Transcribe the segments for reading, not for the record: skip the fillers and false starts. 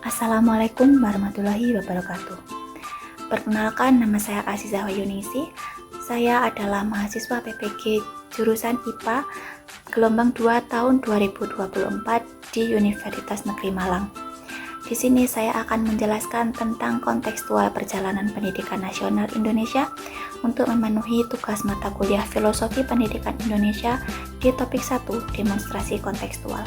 Assalamualaikum warahmatullahi wabarakatuh. Perkenalkan, nama saya Azizah Wayunisi. Saya adalah mahasiswa PPG jurusan IPA gelombang 2 tahun 2024 di Universitas Negeri Malang. Di sini saya akan menjelaskan tentang kontekstual perjalanan pendidikan nasional Indonesia untuk memenuhi tugas mata kuliah Filosofi Pendidikan Indonesia di topik 1, demonstrasi kontekstual.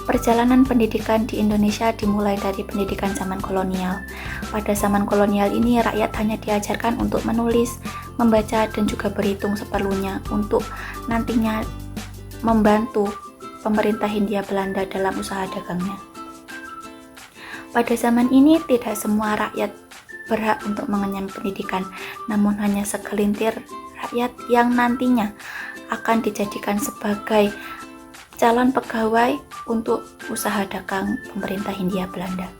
Perjalanan pendidikan di Indonesia dimulai dari pendidikan zaman kolonial. Pada zaman kolonial ini, rakyat hanya diajarkan untuk menulis, membaca, dan juga berhitung seperlunya untuk nantinya membantu pemerintah Hindia Belanda dalam usaha dagangnya. Pada zaman ini, tidak semua rakyat berhak untuk mengenyam pendidikan, namun hanya segelintir rakyat yang nantinya akan dijadikan sebagai calon pegawai untuk usaha dagang pemerintah Hindia Belanda.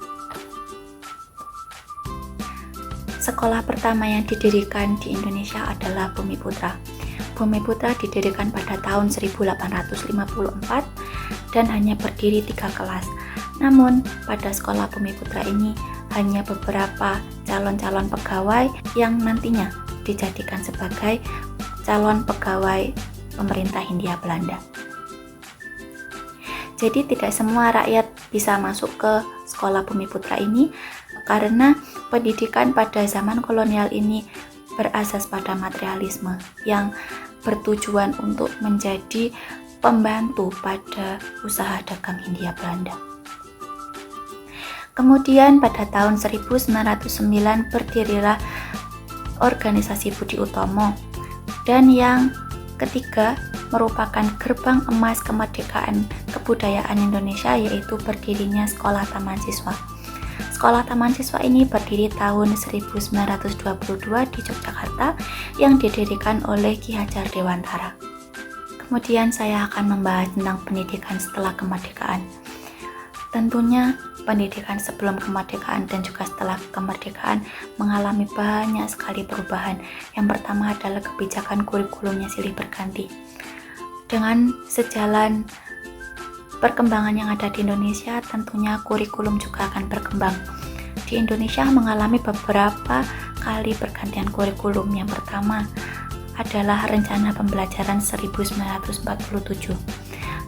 Sekolah pertama yang didirikan di Indonesia adalah Bumiputra. Bumiputra didirikan pada tahun 1854 dan hanya berdiri 3 kelas. Namun, pada sekolah Bumiputra ini hanya beberapa calon-calon pegawai yang nantinya dijadikan sebagai calon pegawai pemerintah Hindia Belanda. Jadi tidak semua rakyat bisa masuk ke sekolah Bumiputra ini karena pendidikan pada zaman kolonial ini berasas pada materialisme yang bertujuan untuk menjadi pembantu pada usaha dagang Hindia Belanda. Kemudian pada tahun 1909 berdirilah organisasi Budi Utomo, dan yang ketiga merupakan gerbang emas kemerdekaan kebudayaan Indonesia, yaitu berdirinya Sekolah Taman Siswa. Sekolah Taman Siswa ini berdiri tahun 1922 di Yogyakarta yang didirikan oleh Ki Hajar Dewantara. Kemudian saya akan membahas tentang pendidikan setelah kemerdekaan. Tentunya pendidikan sebelum kemerdekaan dan juga setelah kemerdekaan mengalami banyak sekali perubahan. Yang pertama adalah kebijakan kurikulumnya silih berganti. Dengan sejalan perkembangan yang ada di Indonesia, tentunya kurikulum juga akan berkembang. Di Indonesia mengalami beberapa kali pergantian kurikulum. Yang pertama adalah Rencana Pembelajaran 1947.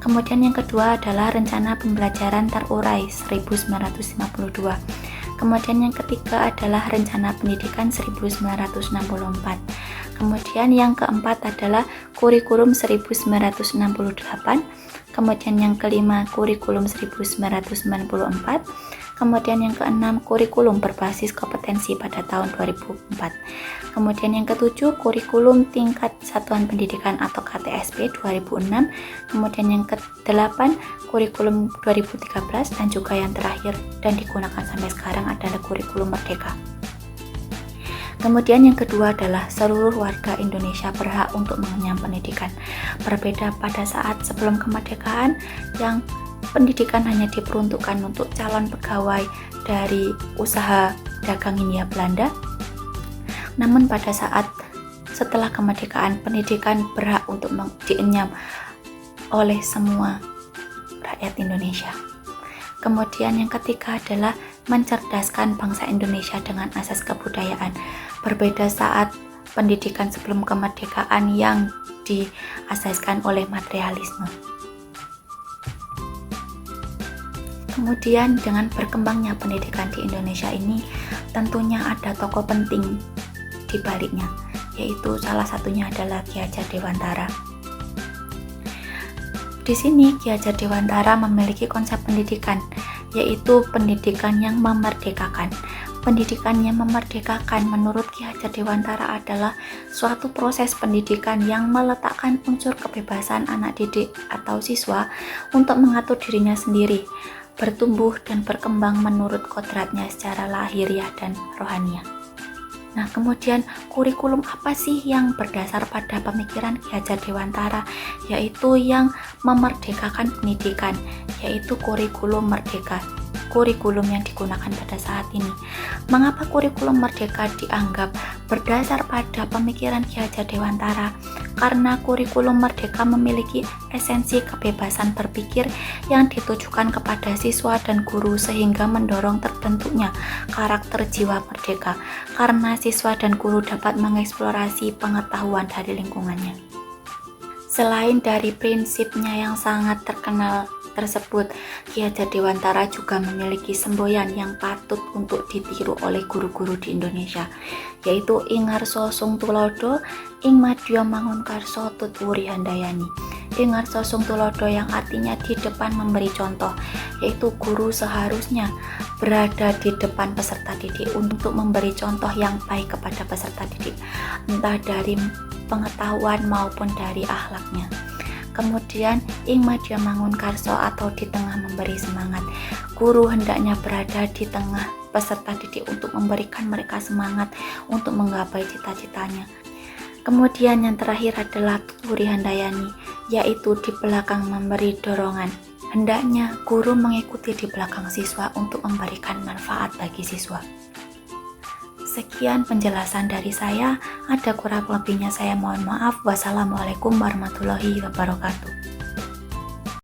Kemudian yang kedua adalah Rencana Pembelajaran Terurai 1952. Kemudian yang ketiga adalah Rencana Pendidikan 1964. Kemudian yang keempat adalah Kurikulum 1968. Kemudian yang kelima Kurikulum 1994. Kemudian yang keenam Kurikulum Berbasis Kompetensi pada tahun 2004. Kemudian yang ketujuh Kurikulum Tingkat Satuan Pendidikan atau KTSP 2006. Kemudian yang kedelapan Kurikulum 2013, dan juga yang terakhir dan digunakan sampai sekarang adalah Kurikulum Merdeka. Kemudian yang kedua adalah seluruh warga Indonesia berhak untuk mengenyam pendidikan. Berbeda pada saat sebelum kemerdekaan yang pendidikan hanya diperuntukkan untuk calon pegawai dari usaha dagang Hindia Belanda. Namun pada saat setelah kemerdekaan, pendidikan berhak untuk dienyam oleh semua rakyat Indonesia. Kemudian yang ketiga adalah mencerdaskan bangsa Indonesia dengan asas kebudayaan. Berbeda saat pendidikan sebelum kemerdekaan yang diasaskan oleh materialisme. Kemudian dengan berkembangnya pendidikan di Indonesia ini, tentunya ada tokoh penting di baliknya, yaitu salah satunya adalah Ki Hajar Dewantara. Di sini Ki Hajar Dewantara memiliki konsep pendidikan, yaitu pendidikan yang memerdekakan. Pendidikan yang memerdekakan menurut Ki Hajar Dewantara adalah suatu proses pendidikan yang meletakkan unsur kebebasan anak didik atau siswa untuk mengatur dirinya sendiri, bertumbuh dan berkembang menurut kodratnya secara lahiriah dan rohaniah. Nah, kemudian kurikulum apa sih yang berdasar pada pemikiran Ki Hajar Dewantara, yaitu yang memerdekakan pendidikan, yaitu kurikulum merdeka. Kurikulum yang digunakan pada saat ini. Mengapa kurikulum merdeka dianggap berdasar pada pemikiran Ki Hajar Dewantara? karena kurikulum Merdeka memiliki esensi kebebasan berpikir yang ditujukan kepada siswa dan guru sehingga mendorong terbentuknya karakter jiwa merdeka karena siswa dan guru dapat mengeksplorasi pengetahuan dari lingkungannya. Selain dari prinsipnya yang sangat terkenal tersebut, Ki Hajar Dewantara juga memiliki semboyan yang patut untuk ditiru oleh guru-guru di Indonesia, yaitu Ing Ngarsa Sung Tulodo, Ing Madya Mangunkarsa Tutwuri Handayani. Ing Ngarsa Sung Tulodo yang artinya di depan memberi contoh, yaitu guru seharusnya berada di depan peserta didik untuk memberi contoh yang baik kepada peserta didik, entah dari pengetahuan maupun dari akhlaknya. Kemudian Ing Madya Mangunkarsa atau di tengah memberi semangat. Guru hendaknya berada di tengah peserta didik untuk memberikan mereka semangat untuk menggapai cita-citanya. Kemudian yang terakhir adalah Tutwuri Handayani, yaitu di belakang memberi dorongan. Hendaknya guru mengikuti di belakang siswa untuk memberikan manfaat bagi siswa. Sekian penjelasan dari saya, ada kurang lebihnya saya mohon maaf. Wassalamualaikum warahmatullahi wabarakatuh.